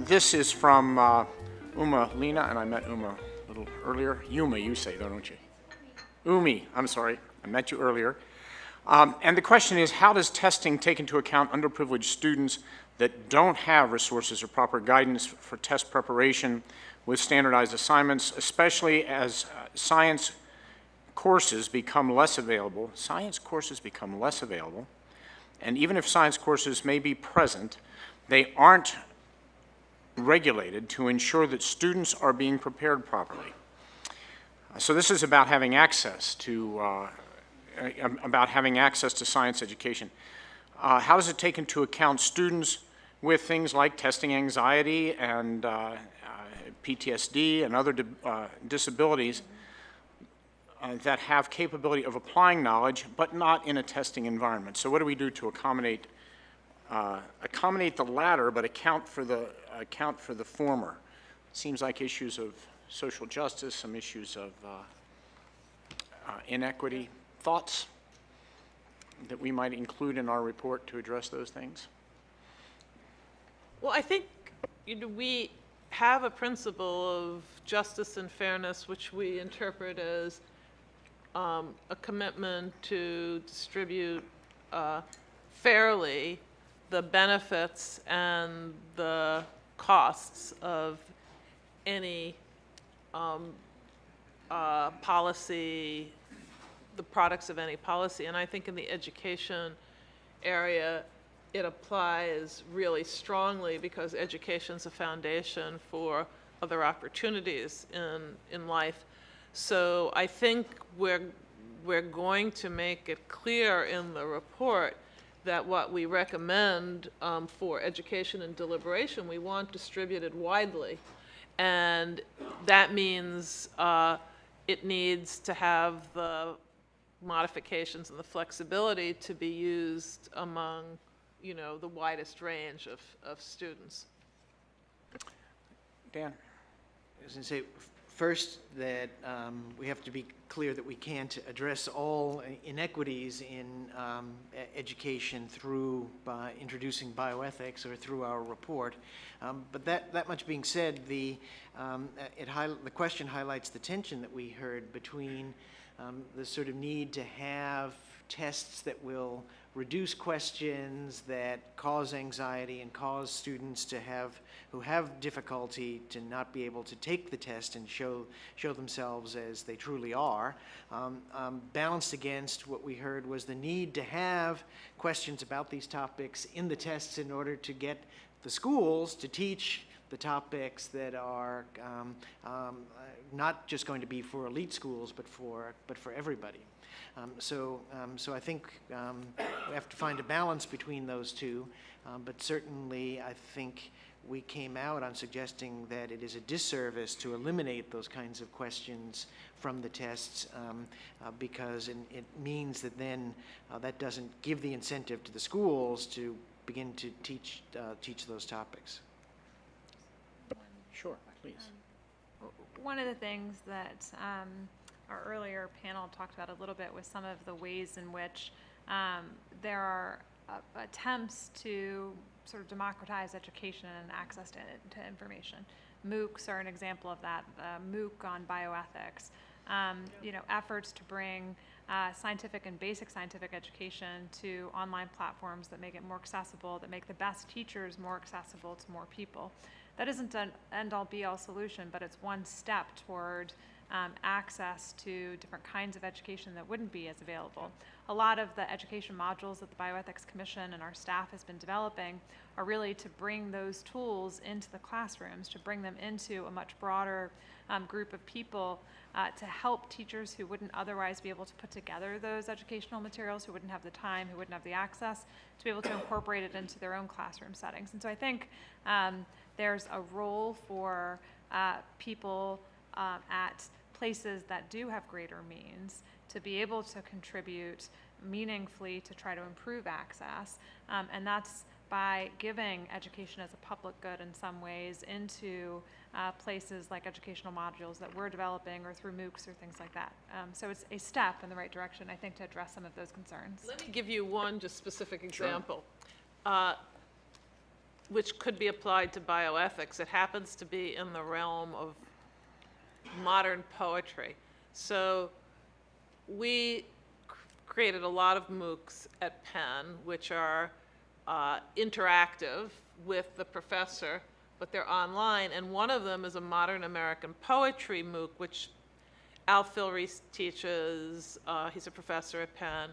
This is from Uma Lina, and I met Uma a little earlier. Yuma, you say, though, don't you? Umi, I'm sorry. I met you earlier. And the question is, how does testing take into account underprivileged students that don't have resources or proper guidance for test preparation with standardized assignments, especially as science courses become less available? Science courses become less available, and even if science courses may be present, they aren't regulated to ensure that students are being prepared properly. So this is about having access to science education. How does it take into account students with things like testing anxiety and PTSD and other disabilities that have capability of applying knowledge, but not in a testing environment? So what do we do to accommodate the latter, but account for the former? It seems like issues of social justice, some issues of inequity. Thoughts that we might include in our report to address those things? Well, I think we have a principle of justice and fairness, which we interpret as a commitment to distribute fairly the benefits and the costs of any policy, the products of any policy. And I think in the education area, it applies really strongly because education's a foundation for other opportunities in life. So I think we're going to make it clear in the report that what we recommend for education and deliberation, we want distributed widely. And that means it needs to have the modifications and the flexibility to be used among, the widest range of students. Dan? I was going to say, first, that we have to be clear that we can't address all inequities in education through introducing bioethics or through our report. But that much being said, the question highlights the tension that we heard between the sort of need to have tests that will reduce questions that cause anxiety and cause students who have difficulty to not be able to take the test and show themselves as they truly are, balanced against what we heard was the need to have questions about these topics in the tests in order to get the schools to teach the topics that are not just going to be for elite schools, but for everybody. So I think we have to find a balance between those two, but certainly I think we came out on suggesting that it is a disservice to eliminate those kinds of questions from the tests because it means that then that doesn't give the incentive to the schools to begin to teach those topics. Sure, please. One of the things that our earlier panel talked about a little bit was some of the ways in which there are attempts to sort of democratize education and access to information. MOOCs are an example of that. MOOC on bioethics. Efforts to bring scientific and basic scientific education to online platforms that make it more accessible, that make the best teachers more accessible to more people. That isn't an end-all be-all solution, but it's one step toward access to different kinds of education that wouldn't be as available. A lot of the education modules that the Bioethics Commission and our staff has been developing are really to bring those tools into the classrooms, to bring them into a much broader group of people to help teachers who wouldn't otherwise be able to put together those educational materials, who wouldn't have the time, who wouldn't have the access, to be able to incorporate it into their own classroom settings. And so I think there's a role for people at places that do have greater means to be able to contribute meaningfully to try to improve access, and that's by giving education as a public good in some ways into places like educational modules that we're developing or through MOOCs or things like that. So it's a step in the right direction, I think, to address some of those concerns. Let me give you one just specific example. which could be applied to bioethics. It happens to be in the realm of modern poetry. So we created a lot of MOOCs at Penn, which are interactive with the professor, but they're online. And one of them is a Modern American Poetry MOOC, which Al Filreis teaches. He's a professor at Penn,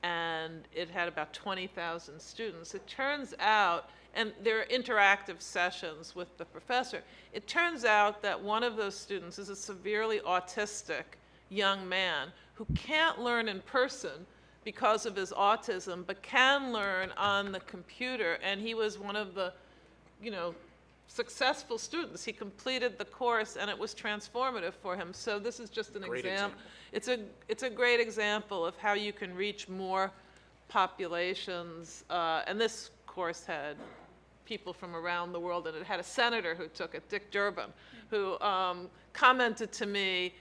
and it had about 20,000 students. It turns out, and there are interactive sessions with the professor, it turns out that one of those students is a severely autistic young man who can't learn in person because of his autism, but can learn on the computer. And he was one of the, successful students. He completed the course, and it was transformative for him. So this is just an example. It's a great example of how you can reach more populations. And this course had people from around the world, and it had a senator who took it, Dick Durbin, who commented to me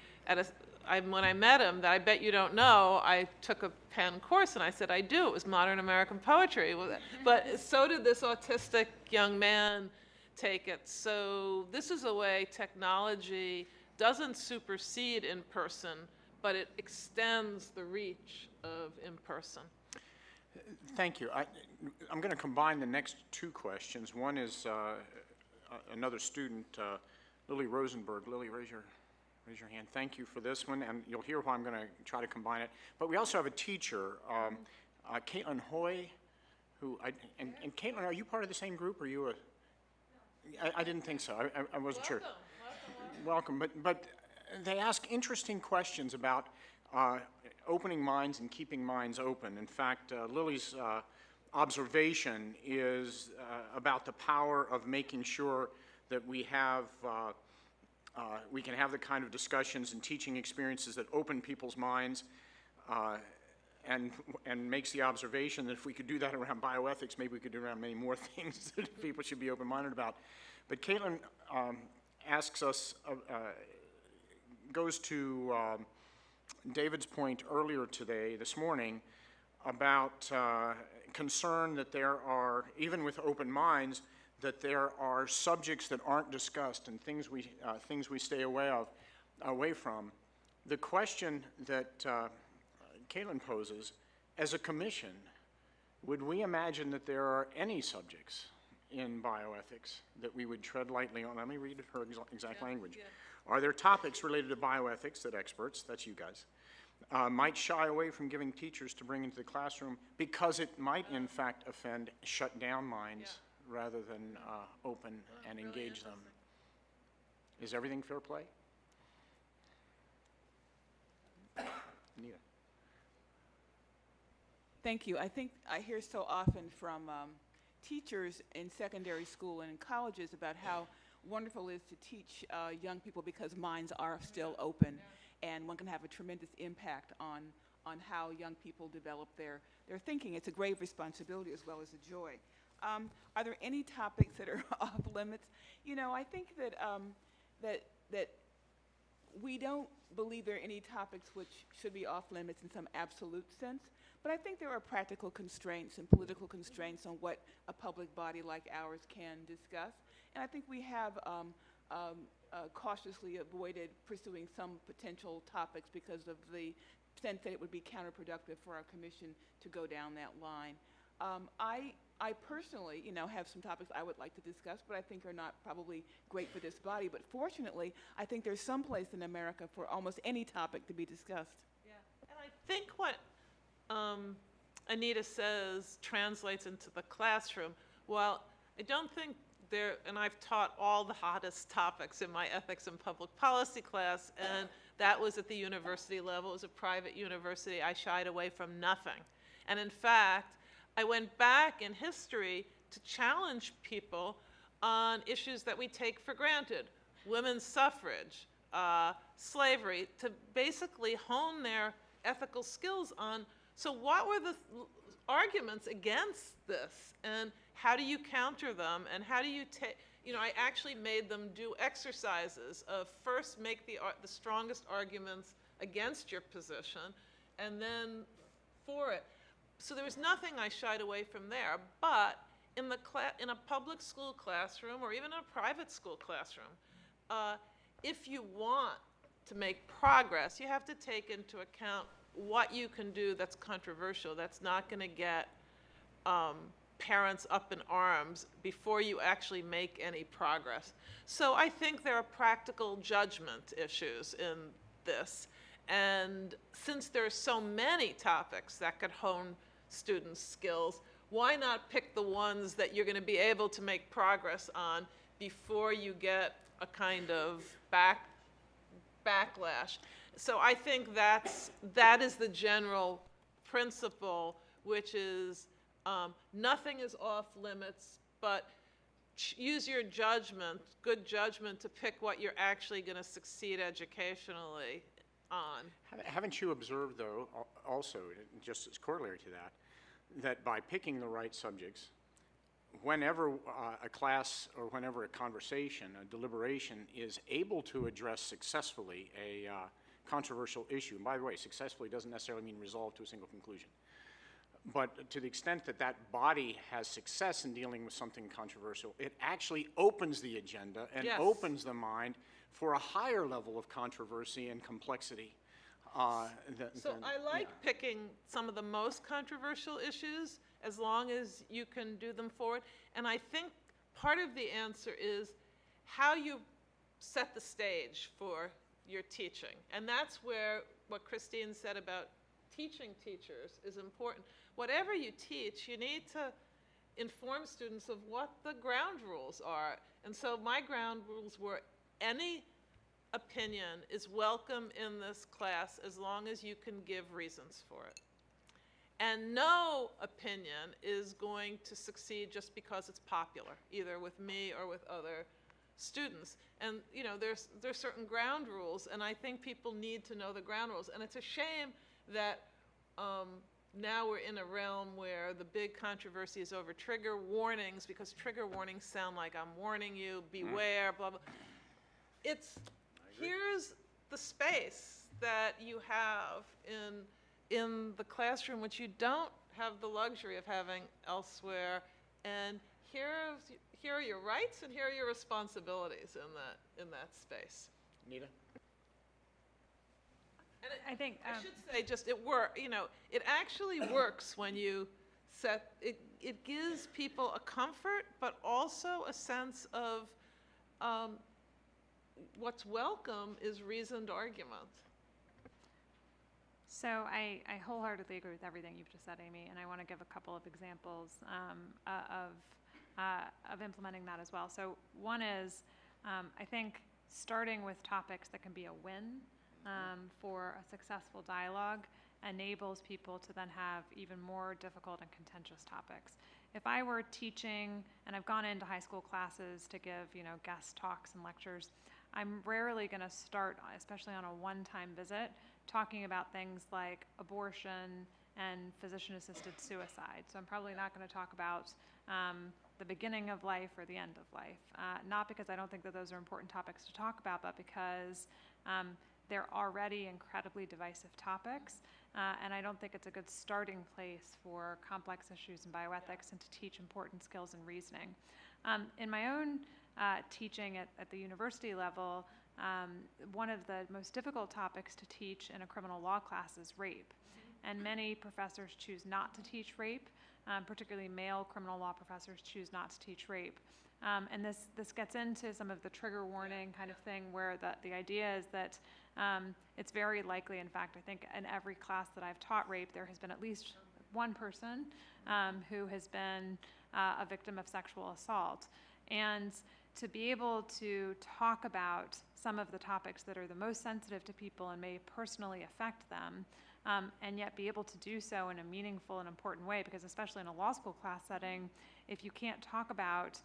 when I met him that, "I bet you don't know, I took a Penn course." And I said, "I do. It was Modern American Poetry." But so did this autistic young man take it. So this is a way technology doesn't supersede in person, but it extends the reach of in person. Thank you. I'm going to combine the next two questions. One is another student, Lily Rosenberg. Lily, raise your hand. Thank you for this one, and you'll hear why I'm going to try to combine it. But we also have a teacher, Caitlin Hoy, and Caitlin, are you part of the same group, or are you a... I didn't think so. I wasn't sure. Welcome. But they ask interesting questions about opening minds and keeping minds open. In fact, Lily's observation is about the power of making sure that we have we can have the kind of discussions and teaching experiences that open people's minds, and makes the observation that if we could do that around bioethics, maybe we could do it around many more things that people should be open-minded about. But Caitlin asks us, goes to David's point earlier this morning, about concern that there are, even with open minds, that there are subjects that aren't discussed and things we stay away from. The question that Caitlin poses, as a commission, would we imagine that there are any subjects in bioethics that we would tread lightly on? Let me read her exact language. Yeah. Are there topics related to bioethics that experts, that's you guys, might shy away from giving teachers to bring into the classroom because it might in fact offend, shut down minds rather than open and really engage them? Is everything fair play? Anita. Thank you. I think I hear so often from teachers in secondary school and in colleges about how wonderful it is to teach young people because minds are still open, and one can have a tremendous impact on how young people develop their thinking. It's a grave responsibility as well as a joy. Are there any topics that are off limits? I think that that we don't believe there are any topics which should be off limits in some absolute sense, but I think there are practical constraints and political constraints on what a public body like ours can discuss. And I think we have cautiously avoided pursuing some potential topics because of the sense that it would be counterproductive for our commission to go down that line. I personally, have some topics I would like to discuss, but I think are not probably great for this body. But fortunately, I think there's some place in America for almost any topic to be discussed. Yeah, and I think what Anita says translates into the classroom. While I don't think and I've taught all the hottest topics in my ethics and public policy class, and that was at the university level. It was a private university. I shied away from nothing. And in fact, I went back in history to challenge people on issues that we take for granted: women's suffrage, slavery, to basically hone their ethical skills on, so what were the arguments against this, and how do you counter them, and how do you take, I actually made them do exercises of first make the strongest arguments against your position, and then for it. So there was nothing I shied away from there, but in in a public school classroom or even a private school classroom, if you want to make progress, you have to take into account what you can do that's controversial, that's not going to get parents up in arms before you actually make any progress. So I think there are practical judgment issues in this. And since there are so many topics that could hone students' skills, why not pick the ones that you're going to be able to make progress on before you get a kind of backlash? So I think that is the general principle, which is nothing is off limits, but use your judgment, good judgment, to pick what you're actually going to succeed educationally on. Haven't you observed, though, also, just as corollary to that, that by picking the right subjects, whenever a class or whenever a conversation, a deliberation is able to address successfully a controversial issue, and by the way, successfully doesn't necessarily mean resolved to a single conclusion, but to the extent that that body has success in dealing with something controversial, it actually opens the agenda and Yes. opens the mind for a higher level of controversy and complexity. So I like picking some of the most controversial issues as long as you can do them forward. And I think part of the answer is how you set the stage for your teaching. And that's where what Christine said about teaching teachers is important. Whatever you teach, you need to inform students of what the ground rules are. And so my ground rules were any opinion is welcome in this class as long as you can give reasons for it. And no opinion is going to succeed just because it's popular, either with me or with other students. And you know, there's certain ground rules, and I think people need to know the ground rules. And it's a shame that now we're in a realm where the big controversy is over trigger warnings, because trigger warnings sound like I'm warning you, beware, blah, blah. Here's the space that you have in the classroom, which you don't have the luxury of having elsewhere. And here are your rights and here are your responsibilities in that space. Nita? And I think, I should say, just it actually works when you set it. It gives people a comfort, but also a sense of what's welcome is reasoned argument. So I wholeheartedly agree with everything you've just said, Amy, and I want to give a couple of examples of implementing that as well. So one is, I think starting with topics that can be a win for a successful dialogue enables people to then have even more difficult and contentious topics. If I were teaching, and I've gone into high school classes to give, guest talks and lectures, I'm rarely going to start, especially on a one-time visit, talking about things like abortion and physician-assisted suicide. So I'm probably not going to talk about the beginning of life or the end of life. Not because I don't think that those are important topics to talk about, but because they're already incredibly divisive topics, and I don't think it's a good starting place for complex issues in bioethics and to teach important skills in reasoning. In my own teaching at the university level, one of the most difficult topics to teach in a criminal law class is rape. And many professors choose not to teach rape, particularly male criminal law professors choose not to teach rape. And this gets into some of the trigger warning kind of thing, where the idea is that it's very likely, in fact, I think in every class that I've taught rape, there has been at least one person who has been a victim of sexual assault. And to be able to talk about some of the topics that are the most sensitive to people and may personally affect them, and yet be able to do so in a meaningful and important way, because especially in a law school class setting, if you can't talk about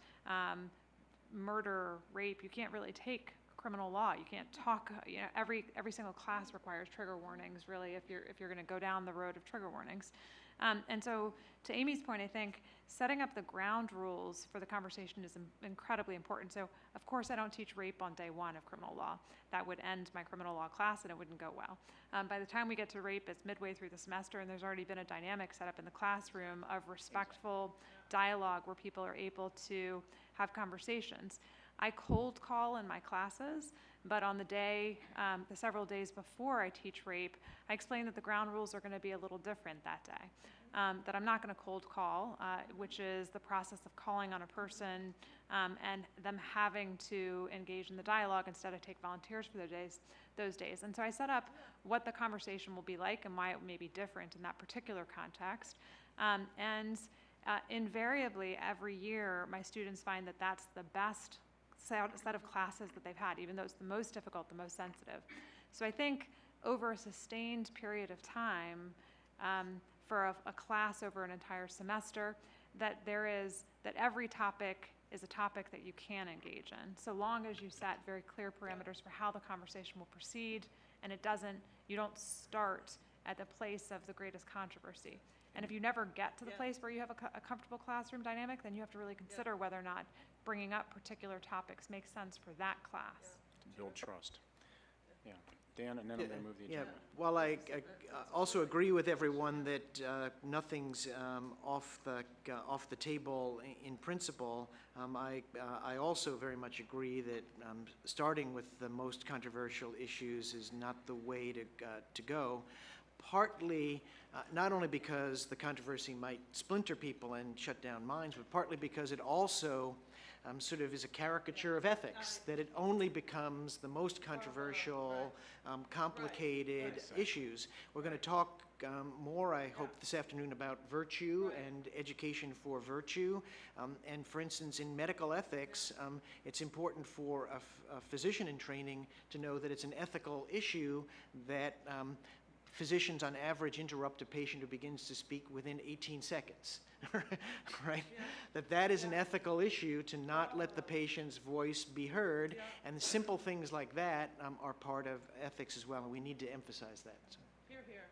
murder, rape, you can't really take criminal law. You can't talk, every single class requires trigger warnings, really, if you're going to go down the road of trigger warnings. And so to Amy's point, I think setting up the ground rules for the conversation is incredibly important. So, of course, I don't teach rape on day one of criminal law. That would end my criminal law class and it wouldn't go well. By the time we get to rape, it's midway through the semester and there's already been a dynamic set up in the classroom of respectful dialogue where people are able to have conversations. I cold call in my classes, but on the day, the several days before I teach rape, I explain that the ground rules are going to be a little different that day. That I'm not going to cold call, which is the process of calling on a person and them having to engage in the dialogue instead of take volunteers for those days. And so I set up what the conversation will be like and why it may be different in that particular context. Invariably, every year, my students find that that's the best set of classes that they've had, even though it's the most difficult, the most sensitive. So I think over a sustained period of time, for a class over an entire semester, that every topic is a topic that you can engage in, so long as you set very clear parameters for how the conversation will proceed, and you don't start at the place of the greatest controversy. And if you never get to the place where you have a comfortable classroom dynamic, then you have to really consider whether or not bringing up particular topics makes sense for that class. To build trust. Yeah. Dan, and then I'm going to move the agenda. While I also agree with everyone that nothing's off the table in principle, I also very much agree that starting with the most controversial issues is not the way to go. Partly, not only because the controversy might splinter people and shut down minds, but partly because it also sort of is a caricature of ethics, that it only becomes the most controversial, complicated issues. We're going to talk more, I hope, this afternoon about virtue and education for virtue. And for instance, in medical ethics, it's important for a physician in training to know that it's an ethical issue that physicians on average interrupt a patient who begins to speak within 18 seconds, right? That is an ethical issue, to not let the patient's voice be heard, and simple things like that are part of ethics as well, and we need to emphasize that. So. Here, here.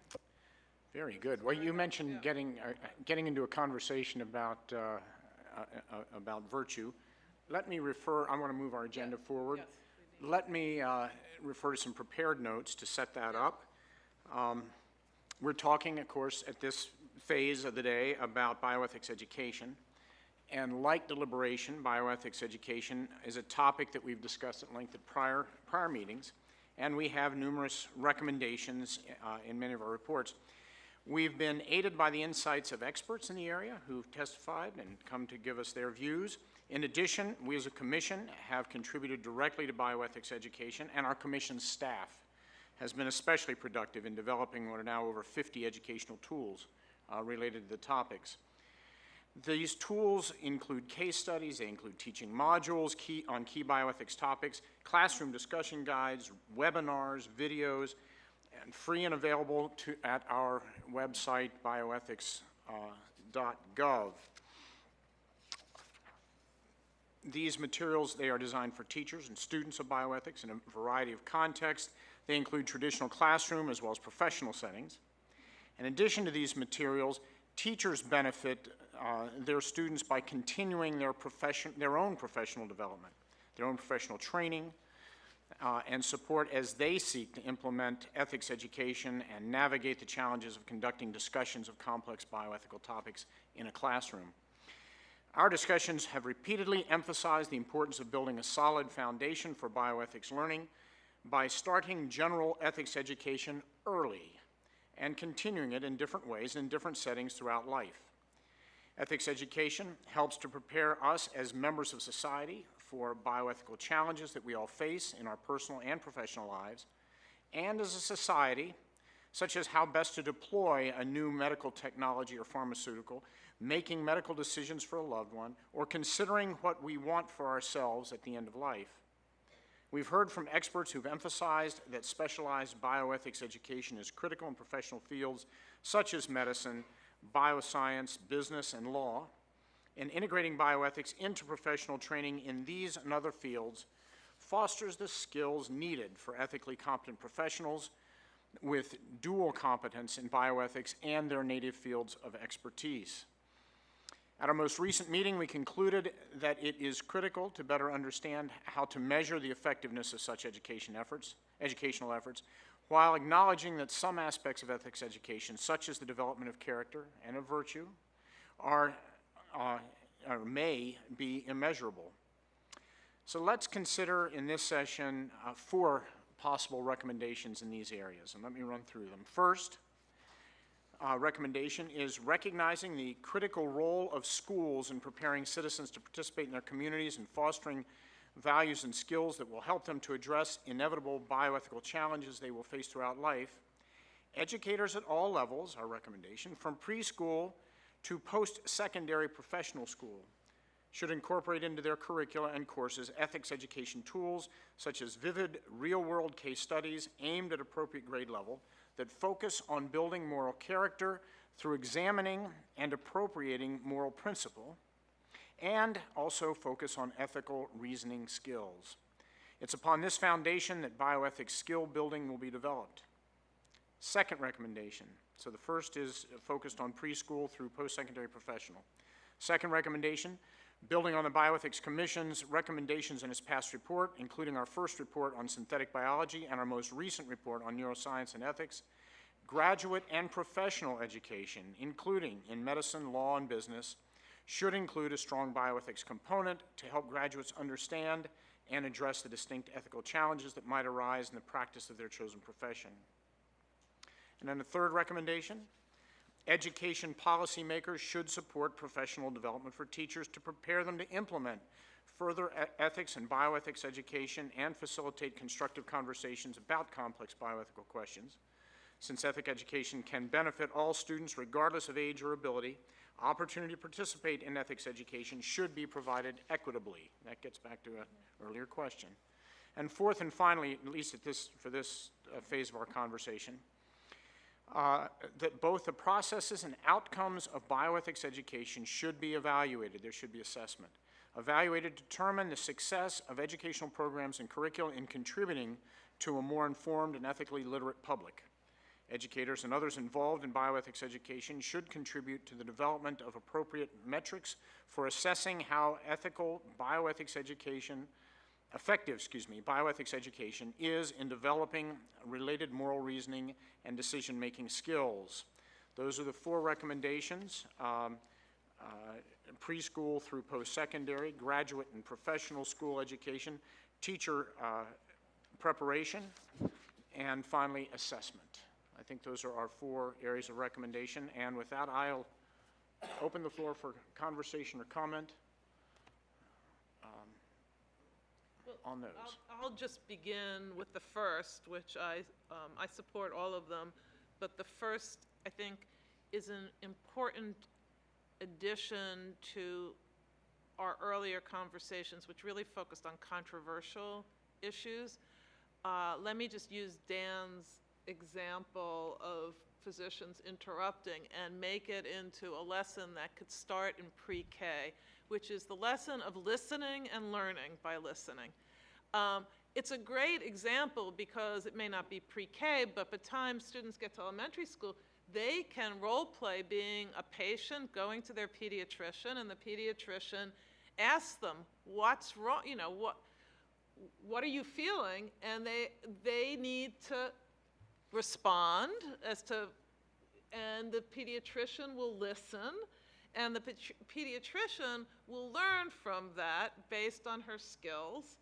Very good. Well, you mentioned getting into a conversation about virtue. Let me refer, I want to move our agenda forward. Yes, Let me refer to some prepared notes to set that up. We're talking, of course, at this phase of the day about bioethics education. And like deliberation, bioethics education is a topic that we've discussed at length at prior meetings, and we have numerous recommendations in many of our reports. We've been aided by the insights of experts in the area who've testified and come to give us their views. In addition, we as a commission have contributed directly to bioethics education, and our commission's staff has been especially productive in developing what are now over 50 educational tools related to the topics. These tools include case studies, they include teaching modules on key bioethics topics, classroom discussion guides, webinars, videos, and free and available at our website, bioethics.gov. These materials, they are designed for teachers and students of bioethics in a variety of contexts. They include traditional classroom as well as professional settings. In addition to these materials, teachers benefit their students by continuing their own professional development, their own professional training, and support as they seek to implement ethics education and navigate the challenges of conducting discussions of complex bioethical topics in a classroom. Our discussions have repeatedly emphasized the importance of building a solid foundation for bioethics learning by starting general ethics education early and continuing it in different ways in different settings throughout life. Ethics education helps to prepare us as members of society for bioethical challenges that we all face in our personal and professional lives, and as a society, such as how best to deploy a new medical technology or pharmaceutical, making medical decisions for a loved one, or considering what we want for ourselves at the end of life. We've heard from experts who've emphasized that specialized bioethics education is critical in professional fields such as medicine, bioscience, business, and law, and integrating bioethics into professional training in these and other fields fosters the skills needed for ethically competent professionals with dual competence in bioethics and their native fields of expertise. At our most recent meeting, we concluded that it is critical to better understand how to measure the effectiveness of such educational efforts, while acknowledging that some aspects of ethics education, such as the development of character and of virtue, are or may be immeasurable. So let's consider in this session 4 possible recommendations in these areas, and let me run through them. First, recommendation is recognizing the critical role of schools in preparing citizens to participate in their communities and fostering values and skills that will help them to address inevitable bioethical challenges they will face throughout life. Educators at all levels, our recommendation, from preschool to post-secondary professional school, should incorporate into their curricula and courses ethics education tools such as vivid real-world case studies aimed at appropriate grade level that focus on building moral character through examining and appropriating moral principle, and also focus on ethical reasoning skills. It's upon this foundation that bioethics skill building will be developed. Second recommendation. So the first is focused on preschool through post-secondary professional. Second recommendation, building on the Bioethics Commission's recommendations in its past report, including our first report on synthetic biology and our most recent report on neuroscience and ethics, graduate and professional education, including in medicine, law, and business, should include a strong bioethics component to help graduates understand and address the distinct ethical challenges that might arise in the practice of their chosen profession. And then the third recommendation, education policymakers should support professional development for teachers to prepare them to implement further ethics and bioethics education and facilitate constructive conversations about complex bioethical questions. Since ethics education can benefit all students regardless of age or ability, opportunity to participate in ethics education should be provided equitably. That gets back to an earlier question. And fourth and finally, at least for this phase of our conversation, that both the processes and outcomes of bioethics education should be evaluated. There should be assessment. Evaluated to determine the success of educational programs and curricula in contributing to a more informed and ethically literate public. Educators and others involved in bioethics education should contribute to the development of appropriate metrics for assessing how effective bioethics education is in developing related moral reasoning and decision-making skills. Those are the 4 recommendations, preschool through post-secondary, graduate and professional school education, teacher preparation, and finally assessment. I think those are our 4 areas of recommendation, and with that, I'll open the floor for conversation or comment on those. I'll just begin with the first, which I support all of them, but the first, I think, is an important addition to our earlier conversations, which really focused on controversial issues. Let me just use Dan's example of physicians interrupting and make it into a lesson that could start in pre-K, which is the lesson of listening and learning by listening. It's a great example because it may not be pre-K, but by the time students get to elementary school, they can role play being a patient going to their pediatrician, and the pediatrician asks them, what's wrong, you know, what are you feeling? And they need to respond and the pediatrician will listen, and the pediatrician will learn from that based on her skills.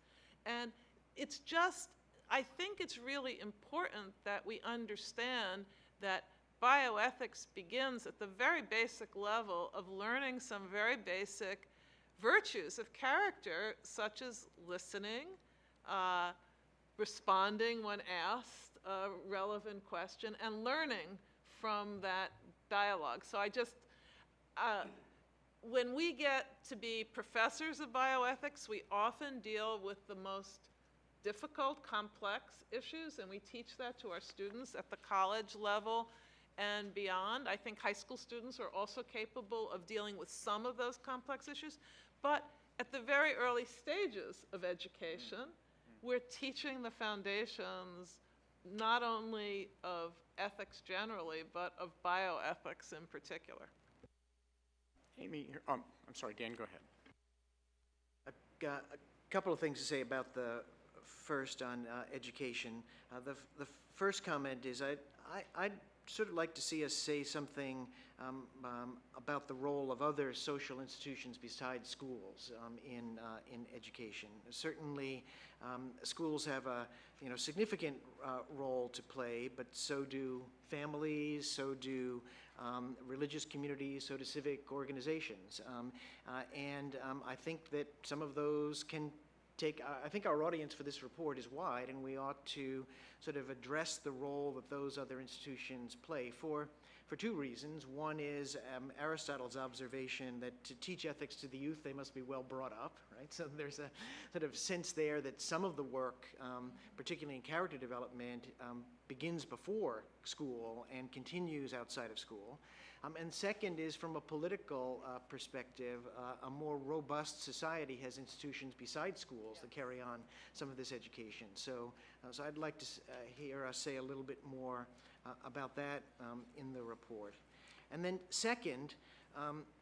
And it's just, I think it's really important that we understand that bioethics begins at the very basic level of learning some very basic virtues of character, such as listening, responding when asked a relevant question, and learning from that dialogue. So I just, when we get to be professors of bioethics, we often deal with the most difficult, complex issues, and we teach that to our students at the college level and beyond. I think high school students are also capable of dealing with some of those complex issues, but at the very early stages of education, we're teaching the foundations not only of ethics generally, but of bioethics in particular. Amy, I'm sorry, Dan, go ahead. I've got a couple of things to say about the first on education. The first comment is I'd sort of like to see us say something about the role of other social institutions besides schools in education. Certainly, schools have a significant role to play, but so do families, so do religious communities, so do civic organizations, and I think that some of those can take, I think our audience for this report is wide, and we ought to sort of address the role that those other institutions play for two reasons. One is Aristotle's observation that to teach ethics to the youth, they must be well brought up, right? So there's a sort of sense there that some of the work, particularly in character development, begins before school and continues outside of school. And second is, from a political perspective, a more robust society has institutions besides schools that carry on some of this education. So I'd like to hear us say a little bit more about that in the report. And then second,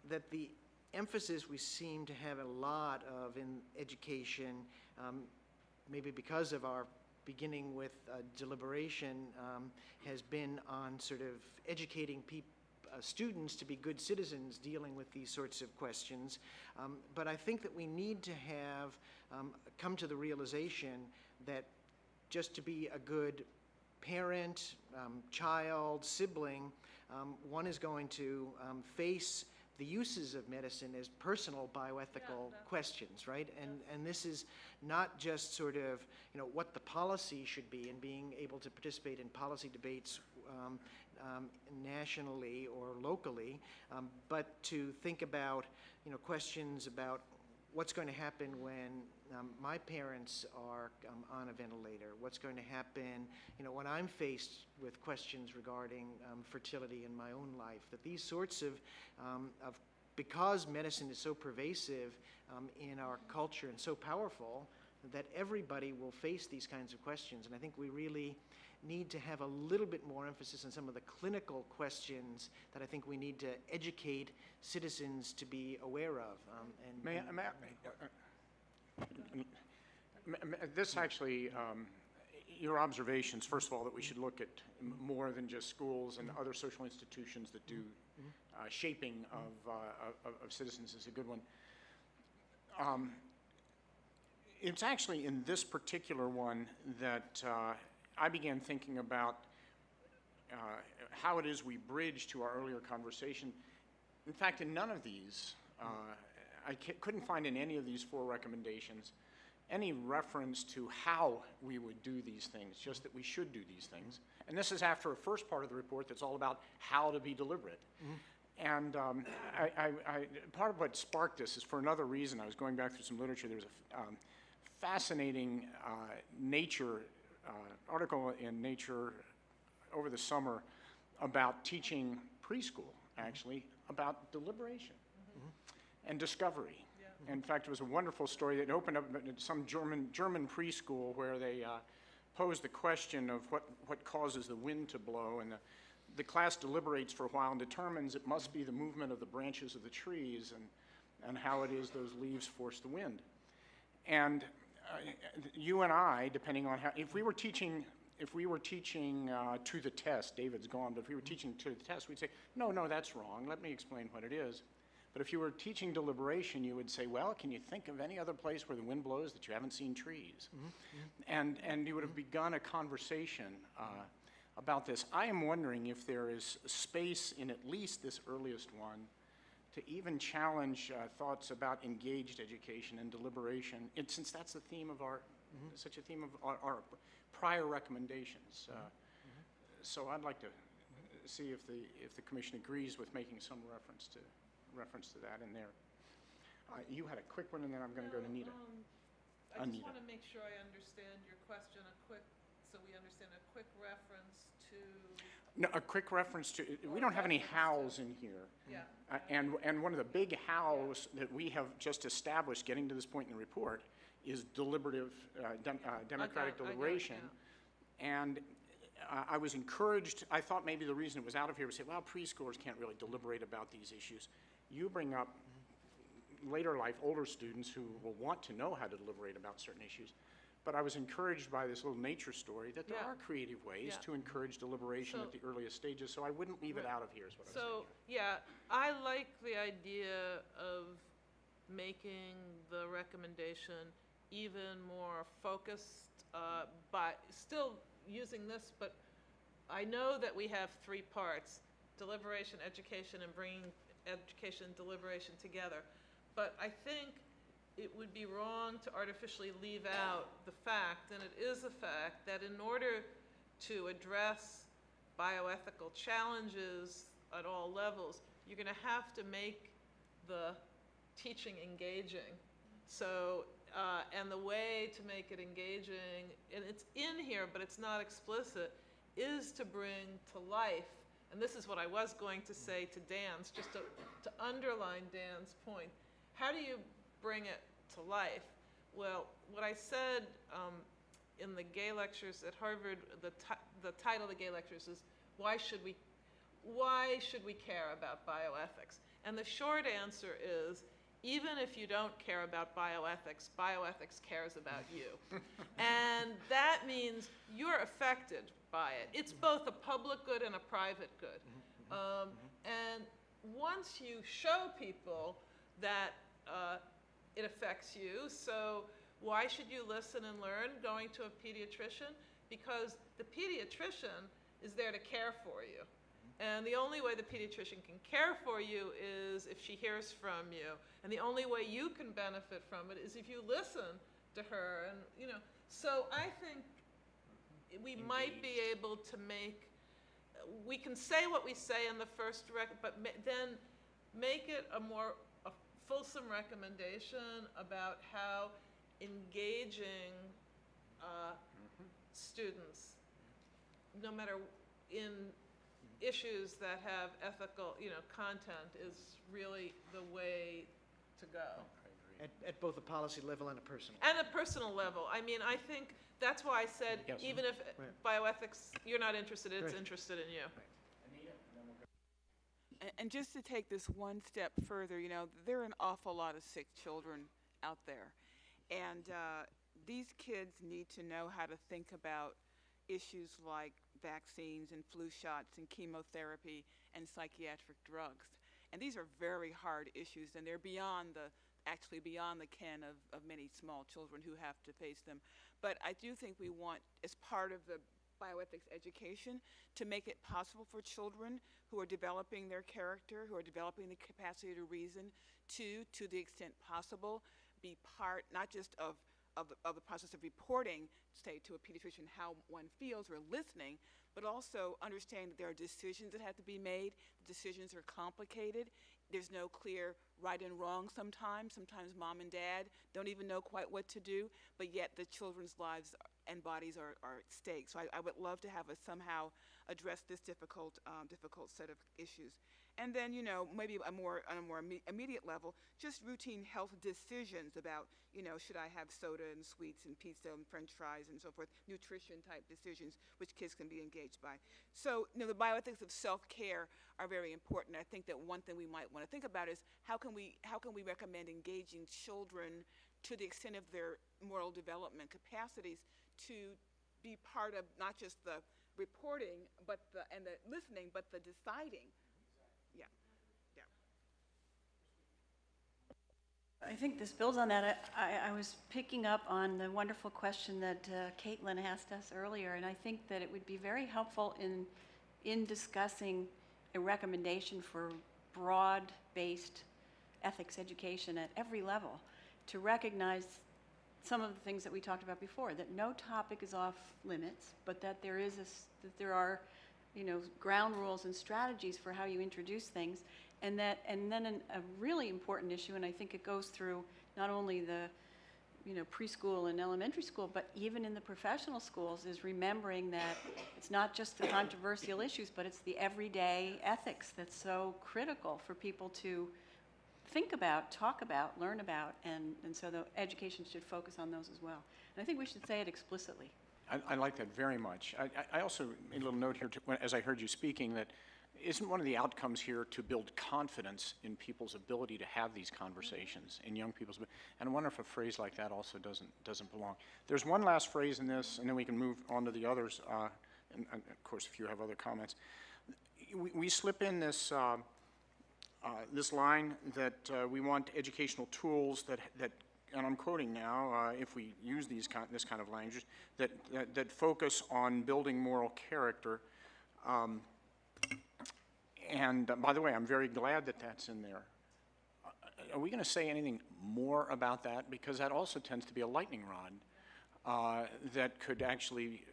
that the emphasis we seem to have a lot of in education, maybe because of our beginning with deliberation, has been on sort of educating students to be good citizens dealing with these sorts of questions. But I think that we need to have come to the realization that just to be a good parent, child, sibling, one is going to face the uses of medicine as personal bioethical questions, right? And this is not just sort of, what the policy should be and being able to participate in policy debates nationally or locally, but to think about, questions about what's going to happen when my parents are on a ventilator, what's going to happen, when I'm faced with questions regarding fertility in my own life, that these sorts of because medicine is so pervasive in our culture and so powerful, that everybody will face these kinds of questions. And I think we really need to have a little bit more emphasis on some of the clinical questions that I think we need to educate citizens to be aware of. This actually, your observations, first of all, that we should look at more than just schools and other social institutions that do shaping of citizens is a good one. It's actually in this particular one that I began thinking about how it is we bridge to our earlier conversation. In fact, in none of these, I couldn't find in any of these 4 recommendations any reference to how we would do these things, just that we should do these things. And this is after a first part of the report that's all about how to be deliberate. And part of what sparked this is for another reason. I was going back through some literature. There was a fascinating Nature article in Nature over the summer about teaching preschool, actually, about deliberation and discovery. In fact, it was a wonderful story that opened up at some German preschool where they posed the question of what causes the wind to blow, and the class deliberates for a while and determines it must be the movement of the branches of the trees and how it is those leaves force the wind. And you and I, depending on how, if we were teaching to the test, David's gone, but if we were teaching to the test, we'd say, no, that's wrong. Let me explain what it is. But if you were teaching deliberation, you would say, well, can you think of any other place where the wind blows that you haven't seen trees? And you would have begun a conversation about this. I am wondering if there is space in at least this earliest one to even challenge thoughts about engaged education and deliberation, since that's the theme of such a theme of our prior recommendations. So I'd like to see if the commission agrees with making some reference to that in there. You had a quick one, and then I'm going to go to Nita. I just want to make sure I understand your question, so we understand a quick reference to... No, a quick reference to, we don't have any hows in here. Yeah. And one of the big hows that we have just established getting to this point in the report is deliberative, democratic deliberation. And I was encouraged, I thought maybe the reason it was out of here was say, well, preschoolers can't really deliberate about these issues. you bring up later life, older students who will want to know how to deliberate about certain issues. But I was encouraged by this little nature story that there Yeah. are creative ways Yeah. to encourage deliberation So- at the earliest stages, so I wouldn't leave it Right. out of here, is what I'm saying. So, yeah, I like the idea of making the recommendation even more focused, by still using this, but I know that we have three parts: deliberation, education, and bringing education and deliberation together. But I think it would be wrong to artificially leave out the fact, and it is a fact, that in order to address bioethical challenges at all levels, you're going to have to make the teaching engaging. So, and the way to make it engaging, and it's in here, but it's not explicit, is to bring to life, and this is what I was going to say to Dan's, just to underline Dan's point. How do you bring it to life? Well, what I said in the gay lectures at Harvard, the title of the gay lectures is, why should we care about bioethics? And the short answer is, even if you don't care about bioethics, bioethics cares about you. And that means you're affected by it. It's both a public good and a private good. And once you show people that it affects you, so why should you listen and learn going to a pediatrician? Because the pediatrician is there to care for you. And the only way the pediatrician can care for you is if she hears from you. And the only way you can benefit from it is if you listen to her. And, you know, so I think we might be able to we can say what we say in the first but then make it a fulsome recommendation about how engaging students, no matter in issues that have ethical, content, is really the way to go. At both a policy level and a personal. And a personal level. I mean, I think that's why I said, Yes. even if Right. bioethics, you're not interested, it's Right. interested in you. And just to take this one step further, there are an awful lot of sick children out there. And these kids need to know how to think about issues like vaccines and flu shots and chemotherapy and psychiatric drugs. And these are very hard issues, and they're actually beyond the ken of many small children who have to face them. But I do think we want, as part of the bioethics education, to make it possible for children who are developing their character, who are developing the capacity to reason, to the extent possible, be part not just of the process of reporting, say, to a pediatrician how one feels or listening, but also understanding that there are decisions that have to be made. The decisions are complicated. There's no clear right and wrong sometimes. Sometimes mom and dad don't even know quite what to do, but yet the children's lives and bodies are at stake. So I would love to have us somehow address this difficult set of issues. And then, maybe on a more immediate level, just routine health decisions about, should I have soda and sweets and pizza and french fries and so forth, nutrition type decisions, which kids can be engaged by. So, the bioethics of self-care are very important. I think that one thing we might want to think about is how can we recommend engaging children to the extent of their moral development capacities to be part of not just the reporting and the listening, but the deciding. Yeah. I think this builds on that. I was picking up on the wonderful question that Caitlin asked us earlier, and I think that it would be very helpful in discussing a recommendation for broad-based ethics education at every level, to recognize some of the things that we talked about before, that no topic is off limits, but that there are ground rules and strategies for how you introduce things, and then a really important issue, and I think it goes through not only the preschool and elementary school, but even in the professional schools, is remembering that it's not just the controversial issues, but it's the everyday ethics that's so critical for people to think about, talk about, learn about, and so the education should focus on those as well. And I think we should say it explicitly. I like that very much. I also made a little note here, as I heard you speaking, that isn't one of the outcomes here to build confidence in people's ability to have these conversations, in young people's, and I wonder if a phrase like that also doesn't belong. There's one last phrase in this, and then we can move on to the others, and of course, if you have other comments. We slip in this, this line that we want educational tools that, and I'm quoting now, if we use this kind of language, that focus on building moral character. And by the way, I'm very glad that that's in there. Are we going to say anything more about that? Because that also tends to be a lightning rod that could actually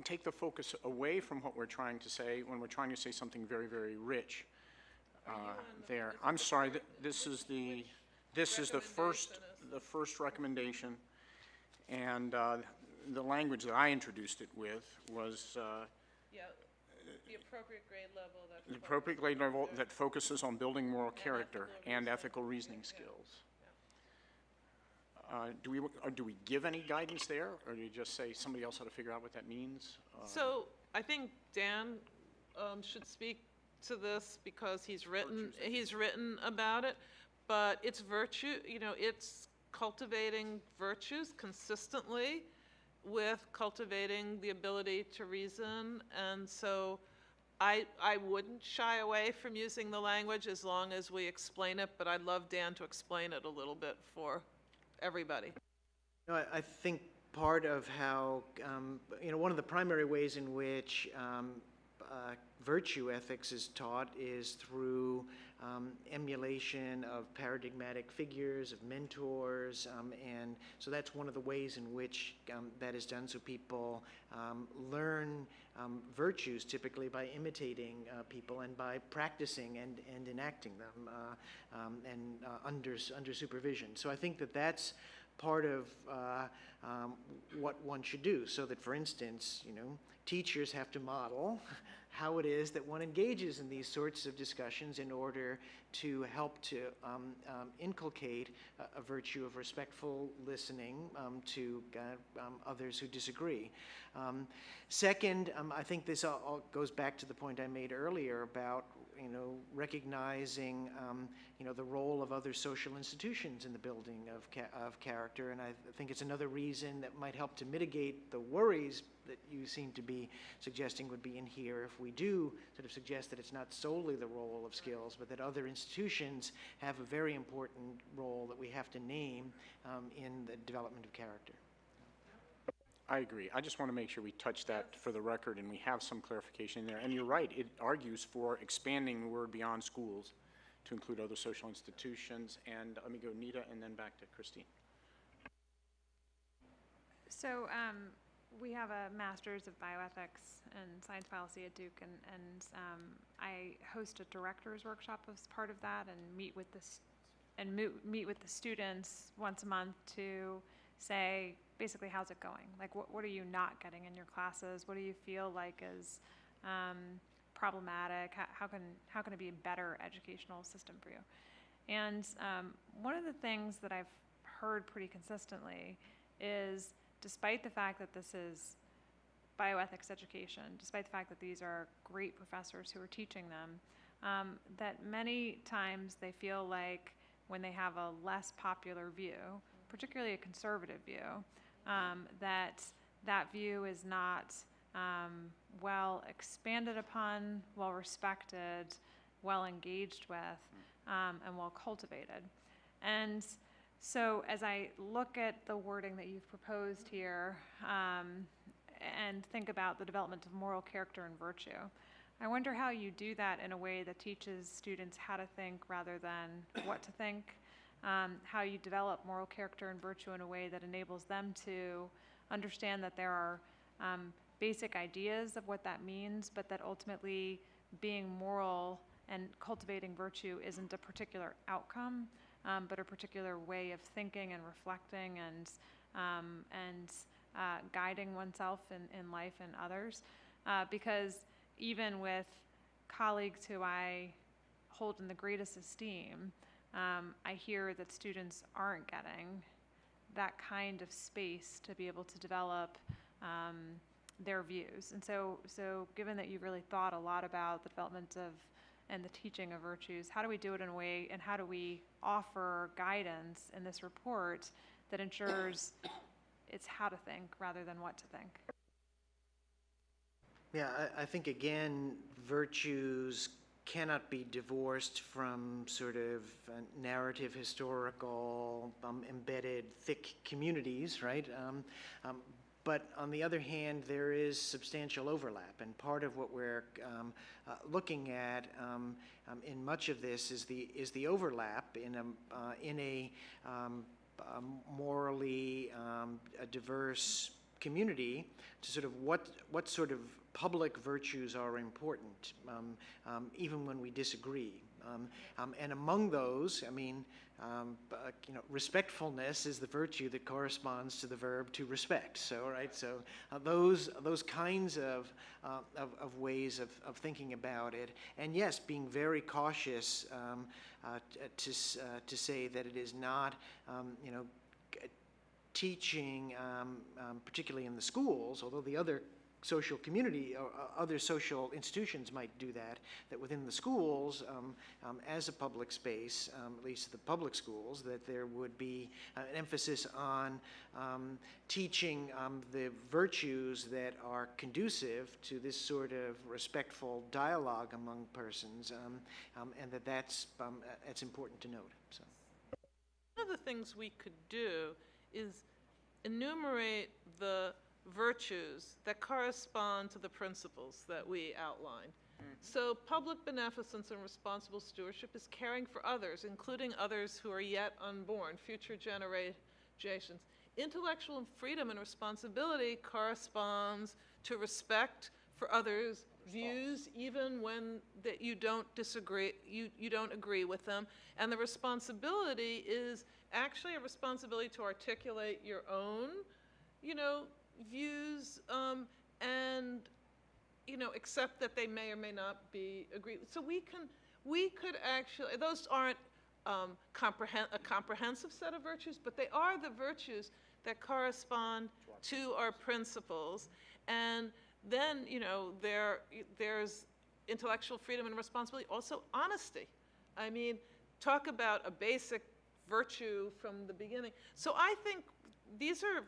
take the focus away from what we're trying to say when we're trying to say something very, very rich there. I'm sorry, this is the first recommendation, and the language that I introduced it with was Yeah, the appropriate grade level that. the appropriate grade level that focuses on building moral character and ethical reasoning skills. Do we give any guidance there, or do you just say somebody else ought to figure out what that means? So I think Dan should speak to this because he's written about it, but it's virtue, you know, it's cultivating virtues consistently with cultivating the ability to reason, and so I wouldn't shy away from using the language as long as we explain it, but I'd love Dan to explain it a little bit for everybody. No, I think part of how, one of the primary ways in which virtue ethics is taught is through emulation of paradigmatic figures, of mentors, and so that's one of the ways in which that is done. So people learn virtues typically by imitating people and by practicing and enacting them under supervision. So I think that that's part of what one should do, so that, for instance, teachers have to model how it is that one engages in these sorts of discussions in order to help to inculcate a virtue of respectful listening to others who disagree. Second, I think this all goes back to the point I made earlier about recognizing the role of other social institutions in the building of character, and I think it's another reason that might help to mitigate the worries that you seem to be suggesting would be in here if we do sort of suggest that it's not solely the role of skills, but that other institutions have a very important role that we have to name in the development of character. I agree. I just want to make sure we touch that for the record and we have some clarification in there. And you're right, it argues for expanding the word beyond schools to include other social institutions. And let me go Nita and then back to Christine. So we have a Master's of Bioethics and Science Policy at Duke, and I host a director's workshop as part of that, and meet with the students once a month to say, basically, how's it going? Like, what are you not getting in your classes? What do you feel like is problematic? How can it be a better educational system for you? And one of the things that I've heard pretty consistently is, despite the fact that this is bioethics education, despite the fact that these are great professors who are teaching them, that many times they feel like when they have a less popular view, particularly a conservative view, that view is not well expanded upon, well respected, well engaged with, and well cultivated. And so as I look at the wording that you've proposed here, and think about the development of moral character and virtue, I wonder how you do that in a way that teaches students how to think rather than what to think, how you develop moral character and virtue in a way that enables them to understand that there are basic ideas of what that means, but that ultimately being moral and cultivating virtue isn't a particular outcome, but a particular way of thinking and reflecting and guiding oneself in life and others. Because even with colleagues who I hold in the greatest esteem, I hear that students aren't getting that kind of space to be able to develop their views. And so given that you've really thought a lot about the development of and the teaching of virtues, how do we do it in a way, and how do we offer guidance in this report that ensures it's how to think rather than what to think? Yeah, I think, again, virtues cannot be divorced from sort of narrative, historical, embedded, thick communities, right? But on the other hand, there is substantial overlap, and part of what we're looking at in much of this is the overlap in a morally a diverse community to sort of what sort of public virtues are important, even when we disagree. And among those, I mean, respectfulness is the virtue that corresponds to the verb to respect. So, right, so those kinds of ways of thinking about it, and yes, being very cautious to say that it is not, teaching, particularly in the schools, although the other social community or other social institutions might do that, that within the schools, as a public space, at least the public schools, that there would be an emphasis on teaching the virtues that are conducive to this sort of respectful dialogue among persons, and that's important to note. So. One of the things we could do is enumerate the virtues that correspond to the principles that we outlined. So public beneficence and responsible stewardship is caring for others, including others who are yet unborn, future generations. Intellectual freedom and responsibility corresponds to respect for others' views, even when that you don't disagree, you don't agree with them. And the responsibility is actually a responsibility to articulate your own, views, and accept that they may or may not be agreed. So we could actually, those aren't a comprehensive set of virtues, but they are the virtues that correspond to our principles. And then, there's intellectual freedom and responsibility, also honesty. I mean, talk about a basic virtue from the beginning. So I think these are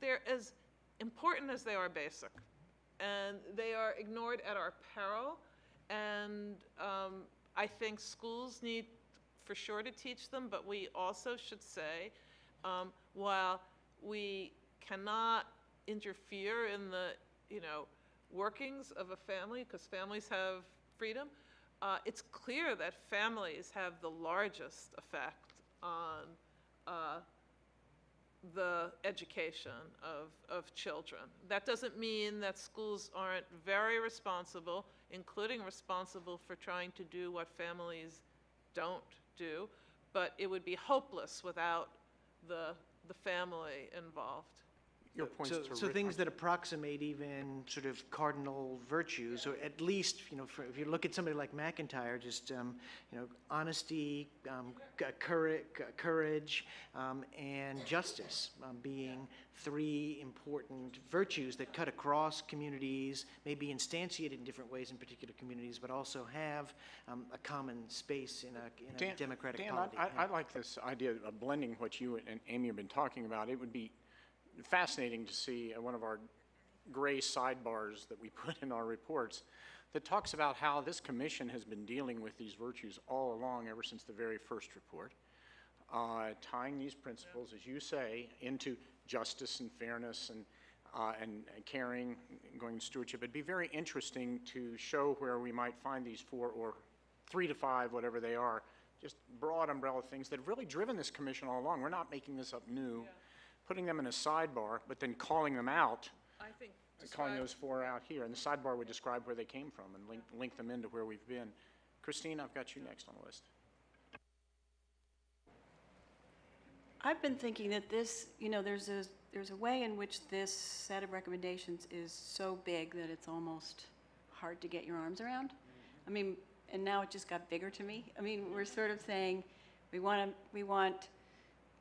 they're as important as they are basic, and they are ignored at our peril. And I think schools need for sure to teach them, but we also should say, while we cannot interfere in the workings of a family, because families have freedom, it's clear that families have the largest effect on the education of children. That doesn't mean that schools aren't very responsible, including responsible for trying to do what families don't do, but it would be hopeless without the family involved. Your point's terrific. So things that approximate even sort of cardinal virtues, or at least, if you look at somebody like McIntyre, just, honesty, courage, and justice being three important virtues that cut across communities, may be instantiated in different ways in particular communities, but also have a common space in a democratic polity. I like this idea of blending what you and Amy have been talking about. It would be fascinating to see one of our gray sidebars that we put in our reports that talks about how this commission has been dealing with these virtues all along, ever since the very first report, tying these principles, as you say, into justice and fairness and caring, going to stewardship. It'd be very interesting to show where we might find these 4 or 3 to 5, whatever they are, just broad umbrella things that have really driven this commission all along. We're not making this up new. Yeah. Putting them in a sidebar, but then calling them out, I think calling those 4 out here. And the sidebar would describe where they came from and link them into where we've been. Christine, I've got you next on the list. I've been thinking that this, there's a way in which this set of recommendations is so big that it's almost hard to get your arms around. I mean, and now it just got bigger to me. I mean, we're sort of saying we want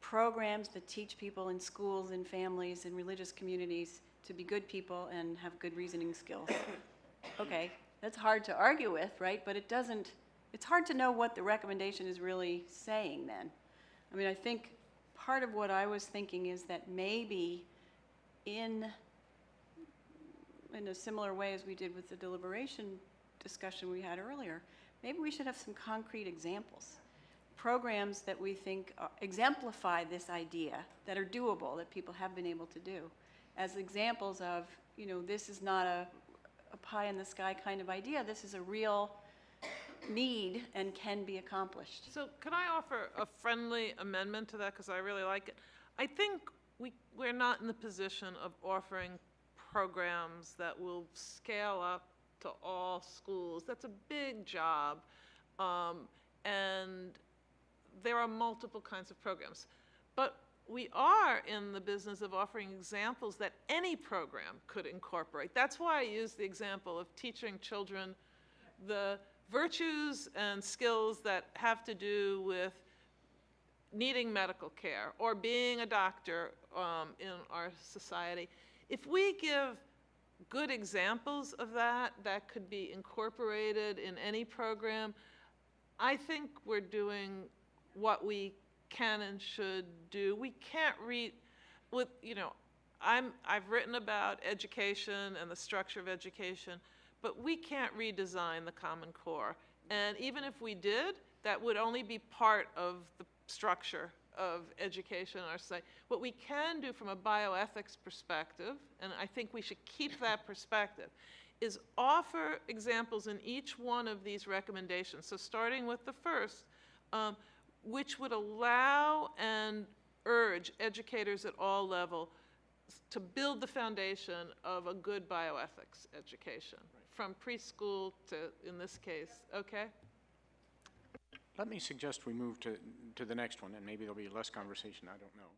programs that teach people in schools and families and religious communities to be good people and have good reasoning skills. Okay, that's hard to argue with, right? But it doesn't, it's hard to know what the recommendation is really saying then. I mean, I think part of what I was thinking is that maybe in a similar way as we did with the deliberation discussion we had earlier, maybe we should have some concrete examples. Programs that we think exemplify this idea, that are doable, that people have been able to do, as examples of, you know, this is not a pie in the sky kind of idea, this is a real need and can be accomplished. So could I offer a friendly amendment to that, because I really like it? I think we're not in the position of offering programs that will scale up to all schools. That's a big job, and there are multiple kinds of programs. But we are in the business of offering examples that any program could incorporate. That's why I use the example of teaching children the virtues and skills that have to do with needing medical care or being a doctor in our society. If we give good examples of that, that could be incorporated in any program, I think we're doing what we can and should do. We can't read with, you know, I've written about education and the structure of education, but we can't redesign the Common Core. And even if we did, that would only be part of the structure of education in our society. What we can do from a bioethics perspective, and I think we should keep that perspective, is offer examples in each one of these recommendations. So starting with the first, which would allow and urge educators at all levels to build the foundation of a good bioethics education, from preschool to, in this case, okay? Let me suggest we move to the next one, and maybe there'll be less conversation, I don't know.